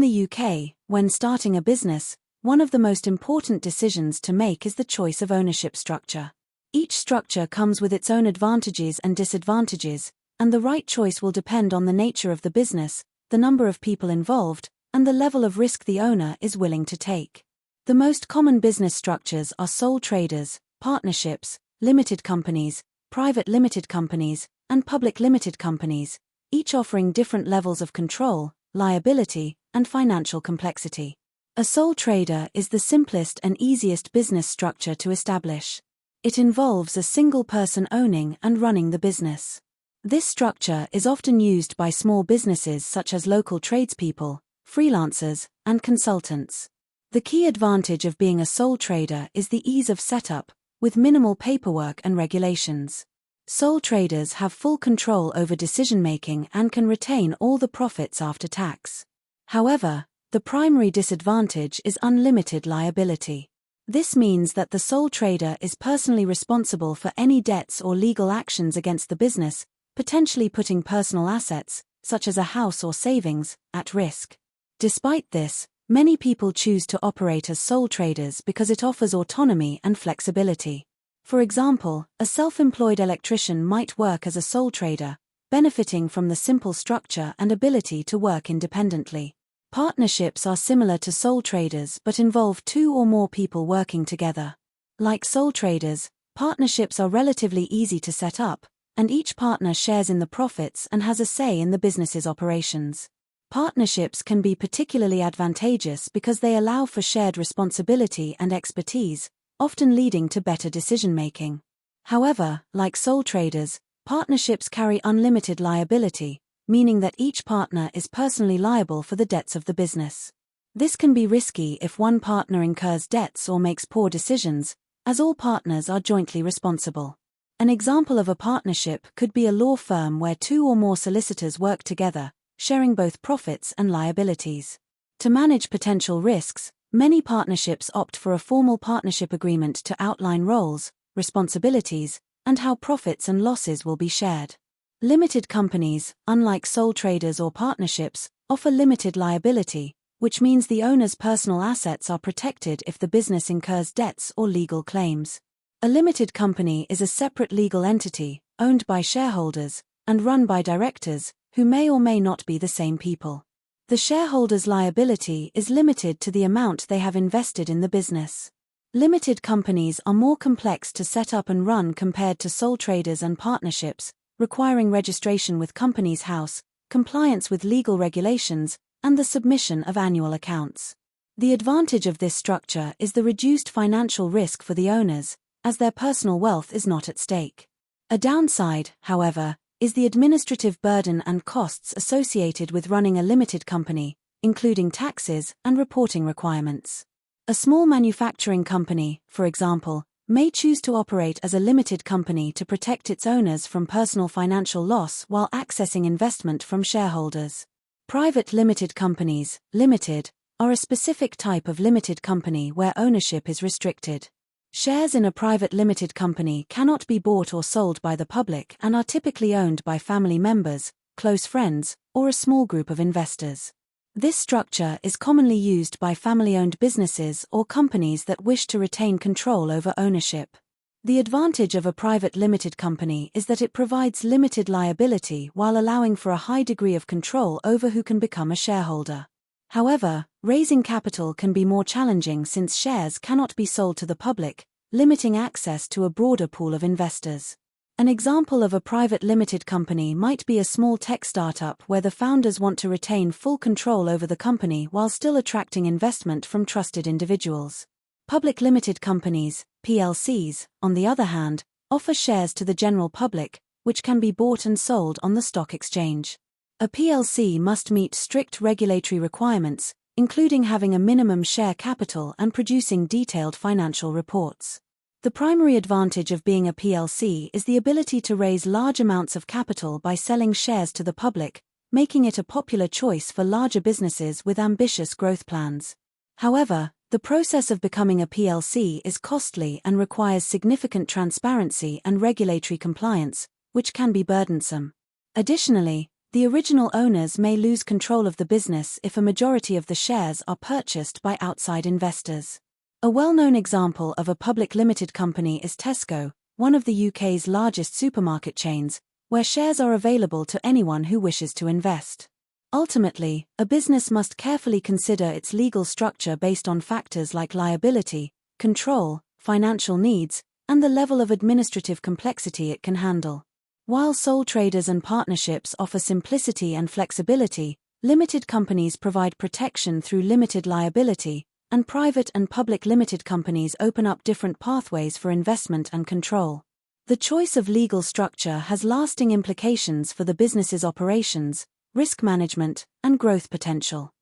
the UK, when starting a business, one of the most important decisions to make is the choice of ownership structure. Each structure comes with its own advantages and disadvantages, and the right choice will depend on the nature of the business, the number of people involved, and the level of risk the owner is willing to take. The most common business structures are sole traders, partnerships, limited companies, private limited companies, and public limited companies, each offering different levels of control, liability, and financial complexity. A sole trader is the simplest and easiest business structure to establish. It involves a single person owning and running the business. This structure is often used by small businesses such as local tradespeople, freelancers, and consultants. The key advantage of being a sole trader is the ease of setup, with minimal paperwork and regulations. Sole traders have full control over decision-making and can retain all the profits after tax. However, the primary disadvantage is unlimited liability. This means that the sole trader is personally responsible for any debts or legal actions against the business, potentially putting personal assets, such as a house or savings, at risk. Despite this, many people choose to operate as sole traders because it offers autonomy and flexibility. For example, a self-employed electrician might work as a sole trader, benefiting from the simple structure and ability to work independently. Partnerships are similar to sole traders but involve two or more people working together. Like sole traders, partnerships are relatively easy to set up, and each partner shares in the profits and has a say in the business's operations. Partnerships can be particularly advantageous because they allow for shared responsibility and expertise, often leading to better decision-making. However, like sole traders, partnerships carry unlimited liability, meaning that each partner is personally liable for the debts of the business. This can be risky if one partner incurs debts or makes poor decisions, as all partners are jointly responsible. An example of a partnership could be a law firm where two or more solicitors work together, sharing both profits and liabilities. To manage potential risks, many partnerships opt for a formal partnership agreement to outline roles, responsibilities, and how profits and losses will be shared. Limited companies, unlike sole traders or partnerships, offer limited liability, which means the owner's personal assets are protected if the business incurs debts or legal claims. A limited company is a separate legal entity, owned by shareholders, and run by directors, who may or may not be the same people. The shareholders' liability is limited to the amount they have invested in the business. Limited companies are more complex to set up and run compared to sole traders and partnerships, requiring registration with Companies House, compliance with legal regulations, and the submission of annual accounts. The advantage of this structure is the reduced financial risk for the owners, as their personal wealth is not at stake. A downside, however, is the administrative burden and costs associated with running a limited company, including taxes and reporting requirements. A small manufacturing company, for example, may choose to operate as a limited company to protect its owners from personal financial loss while accessing investment from shareholders. Private limited companies, limited, are a specific type of limited company where ownership is restricted. Shares in a private limited company cannot be bought or sold by the public and are typically owned by family members, close friends, or a small group of investors. This structure is commonly used by family-owned businesses or companies that wish to retain control over ownership. The advantage of a private limited company is that it provides limited liability while allowing for a high degree of control over who can become a shareholder. However, raising capital can be more challenging since shares cannot be sold to the public, limiting access to a broader pool of investors. An example of a private limited company might be a small tech startup where the founders want to retain full control over the company while still attracting investment from trusted individuals. Public limited companies, PLCs, on the other hand, offer shares to the general public, which can be bought and sold on the stock exchange. A PLC must meet strict regulatory requirements, including having a minimum share capital and producing detailed financial reports. The primary advantage of being a PLC is the ability to raise large amounts of capital by selling shares to the public, making it a popular choice for larger businesses with ambitious growth plans. However, the process of becoming a PLC is costly and requires significant transparency and regulatory compliance, which can be burdensome. Additionally, The original owners may lose control of the business if a majority of the shares are purchased by outside investors. A well-known example of a public limited company is Tesco, one of the UK's largest supermarket chains, where shares are available to anyone who wishes to invest. Ultimately, a business must carefully consider its legal structure based on factors like liability, control, financial needs, and the level of administrative complexity it can handle. While sole traders and partnerships offer simplicity and flexibility, limited companies provide protection through limited liability, and private and public limited companies open up different pathways for investment and control. The choice of legal structure has lasting implications for the business's operations, risk management, and growth potential.